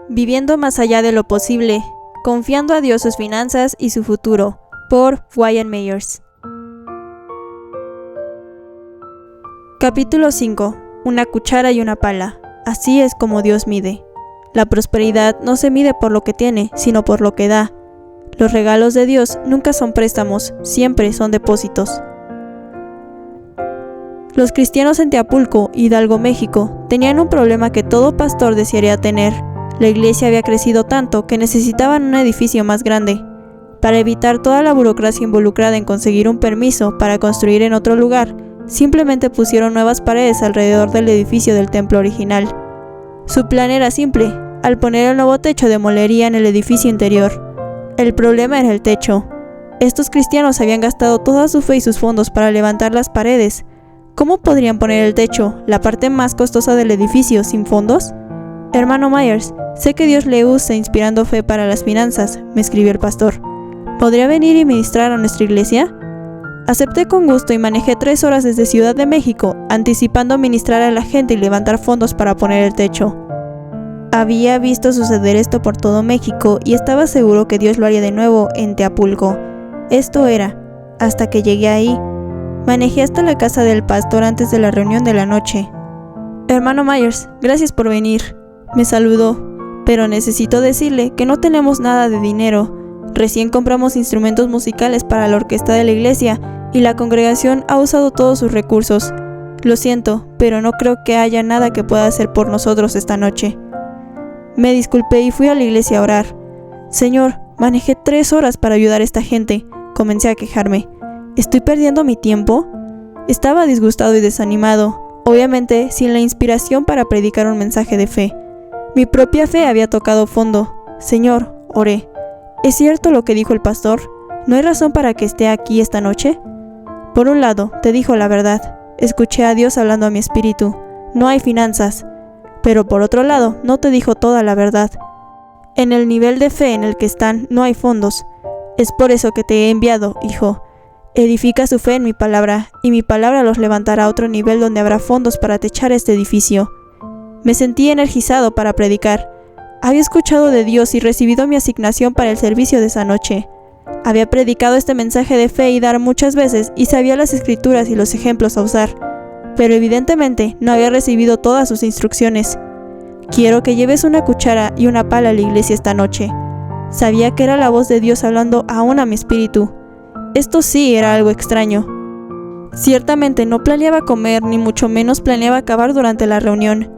Viviendo más allá de lo posible, confiando a Dios sus finanzas y su futuro, por Wyatt Myers. Capítulo 5. Una cuchara y una pala. Así es como Dios mide. La prosperidad no se mide por lo que tiene, sino por lo que da. Los regalos de Dios nunca son préstamos, siempre son depósitos. Los cristianos en Teapulco, Hidalgo, México, tenían un problema que todo pastor desearía tener. La iglesia había crecido tanto que necesitaban un edificio más grande. Para evitar toda la burocracia involucrada en conseguir un permiso para construir en otro lugar, simplemente pusieron nuevas paredes alrededor del edificio del templo original. Su plan era simple: al poner el nuevo techo demolerían el edificio interior. El problema era el techo. Estos cristianos habían gastado toda su fe y sus fondos para levantar las paredes. ¿Cómo podrían poner el techo, la parte más costosa del edificio, sin fondos? Hermano Myers, sé que Dios le usa inspirando fe para las finanzas, me escribió el pastor. ¿Podría venir y ministrar a nuestra iglesia? Acepté con gusto y manejé 3 horas desde Ciudad de México, anticipando ministrar a la gente y levantar fondos para poner el techo. Había visto suceder esto por todo México y estaba seguro que Dios lo haría de nuevo en Teapulco. Esto era, hasta que llegué ahí. Manejé hasta la casa del pastor antes de la reunión de la noche. Hermano Myers, gracias por venir. Me saludó, pero necesito decirle que no tenemos nada de dinero. Recién compramos instrumentos musicales para la orquesta de la iglesia y la congregación ha usado todos sus recursos. Lo siento, pero no creo que haya nada que pueda hacer por nosotros esta noche. Me disculpé y fui a la iglesia a orar. Señor, manejé 3 horas para ayudar a esta gente. Comencé a quejarme. ¿Estoy perdiendo mi tiempo? Estaba disgustado y desanimado, obviamente sin la inspiración para predicar un mensaje de fe. Mi propia fe había tocado fondo. Señor, oré. ¿Es cierto lo que dijo el pastor? ¿No hay razón para que esté aquí esta noche? Por un lado, te dijo la verdad. Escuché a Dios hablando a mi espíritu. No hay finanzas. Pero por otro lado, no te dijo toda la verdad. En el nivel de fe en el que están, no hay fondos. Es por eso que te he enviado, hijo. Edifica su fe en mi palabra, y mi palabra los levantará a otro nivel donde habrá fondos para techar este edificio. Me sentí energizado para predicar. Había escuchado de Dios y recibido mi asignación para el servicio de esa noche. Había predicado este mensaje de fe y dar muchas veces y sabía las escrituras y los ejemplos a usar, pero evidentemente no había recibido todas sus instrucciones. Quiero que lleves una cuchara y una pala a la iglesia esta noche. Sabía que era la voz de Dios hablando aún a mi espíritu. Esto sí era algo extraño. Ciertamente no planeaba comer, ni mucho menos planeaba acabar durante la reunión.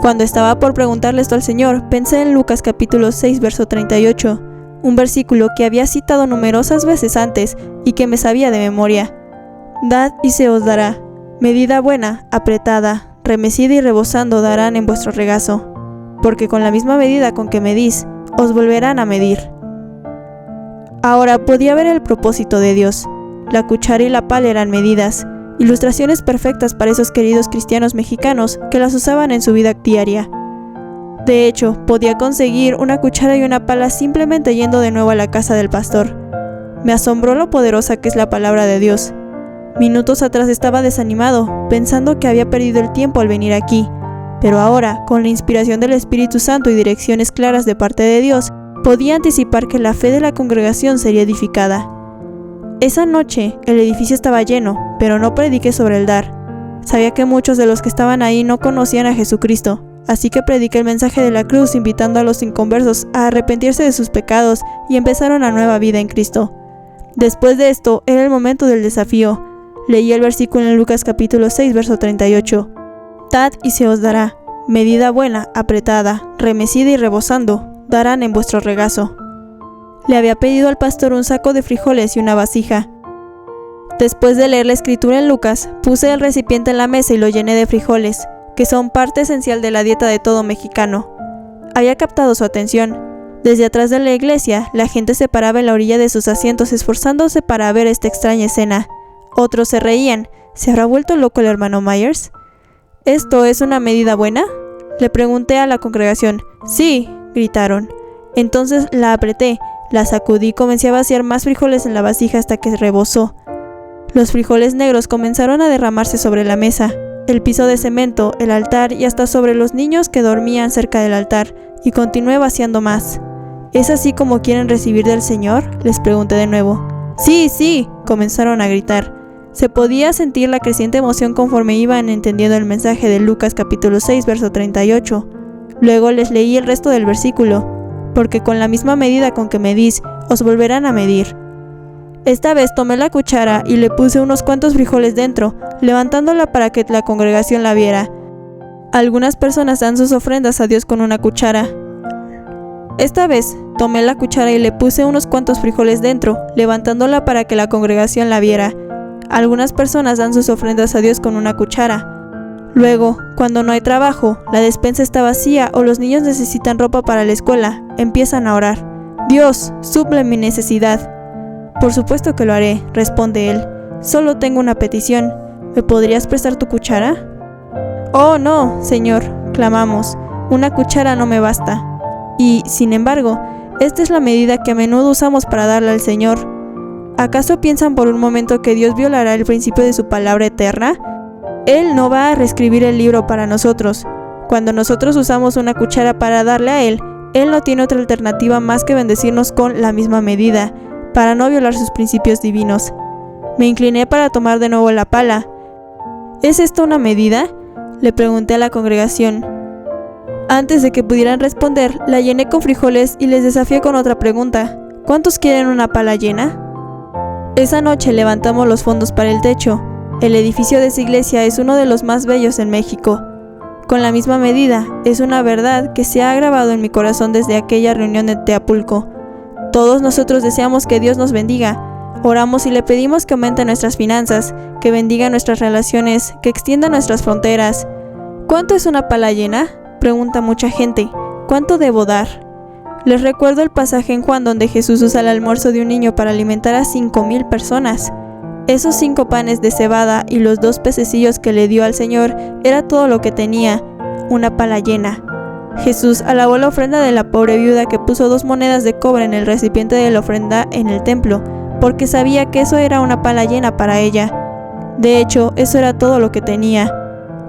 Cuando estaba por preguntarle esto al Señor, pensé en Lucas capítulo 6, verso 38, un versículo que había citado numerosas veces antes y que me sabía de memoria. Dad y se os dará, medida buena, apretada, remecida y rebosando darán en vuestro regazo, porque con la misma medida con que medís, os volverán a medir. Ahora podía ver el propósito de Dios. La cuchara y la pala eran medidas, ilustraciones perfectas para esos queridos cristianos mexicanos que las usaban en su vida diaria. De hecho, podía conseguir una cuchara y una pala simplemente yendo de nuevo a la casa del pastor. Me asombró lo poderosa que es la palabra de Dios. Minutos atrás estaba desanimado, pensando que había perdido el tiempo al venir aquí, pero ahora, con la inspiración del Espíritu Santo y direcciones claras de parte de Dios, podía anticipar que la fe de la congregación sería edificada. Esa noche, el edificio estaba lleno, pero no prediqué sobre el dar. Sabía que muchos de los que estaban ahí no conocían a Jesucristo, así que prediqué el mensaje de la cruz invitando a los inconversos a arrepentirse de sus pecados y empezar una nueva vida en Cristo. Después de esto, era el momento del desafío. Leí el versículo en Lucas capítulo 6, verso 38. Dad y se os dará, medida buena, apretada, remecida y rebosando, darán en vuestro regazo. Le había pedido al pastor un saco de frijoles y una vasija. Después de leer la escritura en Lucas, puse el recipiente en la mesa y lo llené de frijoles, que son parte esencial de la dieta de todo mexicano. Había captado su atención. Desde atrás de la iglesia, la gente se paraba en la orilla de sus asientos esforzándose para ver esta extraña escena. Otros se reían. ¿Se habrá vuelto loco el hermano Myers? ¿Esto es una medida buena?, le pregunté a la congregación. Sí, gritaron. Entonces la apreté, la sacudí y comencé a vaciar más frijoles en la vasija hasta que rebosó. Los frijoles negros comenzaron a derramarse sobre la mesa. el piso de cemento, el altar y hasta sobre los niños que dormían cerca del altar, y continué vaciando más. ¿Es así como quieren recibir del Señor?, les pregunté de nuevo. Sí, sí, comenzaron a gritar. Se podía sentir la creciente emoción conforme iban entendiendo el mensaje de Lucas capítulo 6, verso 38. Luego les leí el resto del versículo, porque con la misma medida con que medís, os volverán a medir. Esta vez tomé la cuchara y le puse unos cuantos frijoles dentro, levantándola para que la congregación la viera. Algunas personas dan sus ofrendas a Dios con una cuchara. Esta vez tomé la cuchara y le puse unos cuantos frijoles dentro, levantándola para que la congregación la viera. Algunas personas dan sus ofrendas a Dios con una cuchara. Luego, cuando no hay trabajo, la despensa está vacía o los niños necesitan ropa para la escuela, empiezan a orar. Dios, suple mi necesidad. Por supuesto que lo haré, responde él. Solo tengo una petición. ¿Me podrías prestar tu cuchara? Oh, no, Señor, clamamos. Una cuchara no me basta. Y, sin embargo, esta es la medida que a menudo usamos para darle al Señor. ¿Acaso piensan por un momento que Dios violará el principio de su palabra eterna? Él no va a reescribir el libro para nosotros. Cuando nosotros usamos una cuchara para darle a Él no tiene otra alternativa más que bendecirnos con la misma medida, para no violar sus principios divinos. Me incliné para tomar de nuevo la pala. ¿Es esto una medida?, le pregunté a la congregación. Antes de que pudieran responder, la llené con frijoles y les desafié con otra pregunta. ¿Cuántos quieren una pala llena? Esa noche levantamos los fondos para el techo. El edificio de esa iglesia es uno de los más bellos en México. Con la misma medida, es una verdad que se ha grabado en mi corazón desde aquella reunión de Teapulco. Todos nosotros deseamos que Dios nos bendiga. Oramos y le pedimos que aumente nuestras finanzas, que bendiga nuestras relaciones, que extienda nuestras fronteras. ¿Cuánto es una pala llena?, pregunta mucha gente. ¿Cuánto debo dar? Les recuerdo el pasaje en Juan donde Jesús usa el almuerzo de un niño para alimentar a 5,000 personas. Esos 5 panes de cebada y los 2 pececillos que le dio al Señor era todo lo que tenía, una pala llena. Jesús alabó la ofrenda de la pobre viuda que puso 2 monedas de cobre en el recipiente de la ofrenda en el templo, porque sabía que eso era una pala llena para ella. De hecho, eso era todo lo que tenía.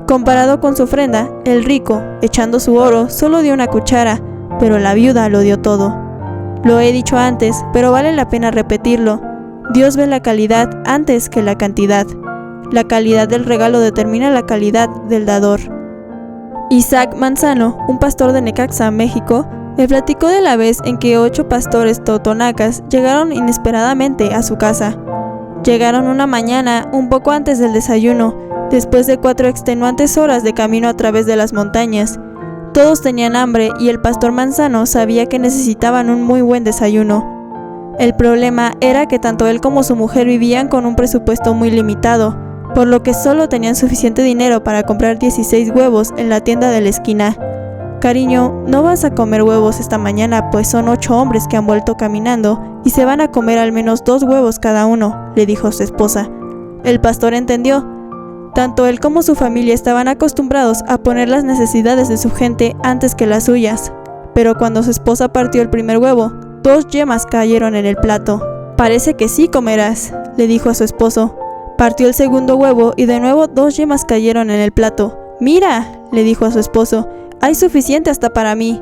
Comparado con su ofrenda, el rico, echando su oro, solo dio una cuchara, pero la viuda lo dio todo. Lo he dicho antes, pero vale la pena repetirlo. Dios ve la calidad antes que la cantidad. La calidad del regalo determina la calidad del dador. Isaac Manzano, un pastor de Necaxa, México, me platicó de la vez en que 8 pastores totonacas llegaron inesperadamente a su casa. Llegaron una mañana, un poco antes del desayuno, después de 4 extenuantes horas de camino a través de las montañas. Todos tenían hambre y el pastor Manzano sabía que necesitaban un muy buen desayuno. El problema era que tanto él como su mujer vivían con un presupuesto muy limitado, por lo que solo tenían suficiente dinero para comprar 16 huevos en la tienda de la esquina. Cariño, no vas a comer huevos esta mañana, pues son 8 hombres que han vuelto caminando y se van a comer al menos 2 huevos cada uno, le dijo su esposa. El pastor entendió. Tanto él como su familia estaban acostumbrados a poner las necesidades de su gente antes que las suyas. Pero cuando su esposa partió el primer huevo, 2 yemas cayeron en el plato. Parece que sí comerás, le dijo a su esposo. Partió el segundo huevo y de nuevo 2 yemas cayeron en el plato. Mira, le dijo a su esposo, hay suficiente hasta para mí.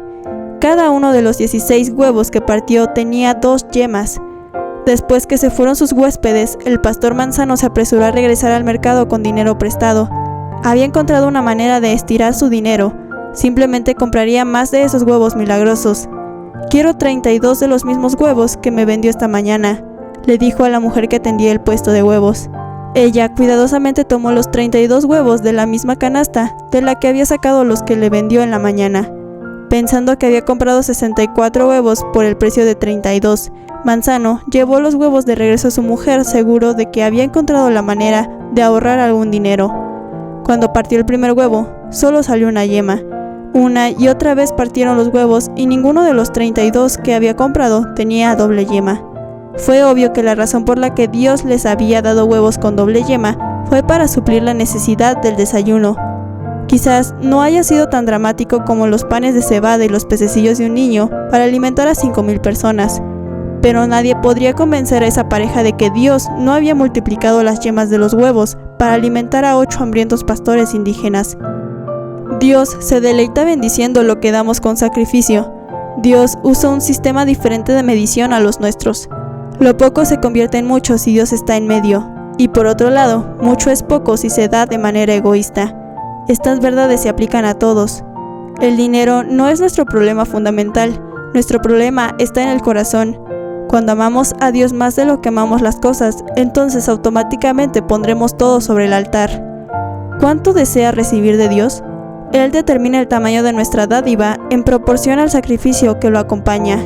Cada uno de los 16 huevos que partió tenía 2 yemas. Después que se fueron sus huéspedes, el pastor Manzano se apresuró a regresar al mercado con dinero prestado. Había encontrado una manera de estirar su dinero. Simplemente compraría más de esos huevos milagrosos. Quiero 32 de los mismos huevos que me vendió esta mañana, le dijo a la mujer que atendía el puesto de huevos. Ella cuidadosamente tomó los 32 huevos de la misma canasta de la que había sacado los que le vendió en la mañana. Pensando que había comprado 64 huevos por el precio de 32, Manzano llevó los huevos de regreso a su mujer seguro de que había encontrado la manera de ahorrar algún dinero. Cuando partió el primer huevo, solo salió una yema. Una y otra vez partieron los huevos y ninguno de los 32 que había comprado tenía doble yema. Fue obvio que la razón por la que Dios les había dado huevos con doble yema fue para suplir la necesidad del desayuno. Quizás no haya sido tan dramático como los panes de cebada y los pececillos de un niño para alimentar a 5,000 personas, pero nadie podría convencer a esa pareja de que Dios no había multiplicado las yemas de los huevos para alimentar a 8 hambrientos pastores indígenas. Dios se deleita bendiciendo lo que damos con sacrificio. Dios usa un sistema diferente de medición a los nuestros. Lo poco se convierte en mucho si Dios está en medio. Y por otro lado, mucho es poco si se da de manera egoísta. Estas verdades se aplican a todos. El dinero no es nuestro problema fundamental. Nuestro problema está en el corazón. Cuando amamos a Dios más de lo que amamos las cosas, entonces automáticamente pondremos todo sobre el altar. ¿Cuánto desea recibir de Dios? Él determina el tamaño de nuestra dádiva en proporción al sacrificio que lo acompaña.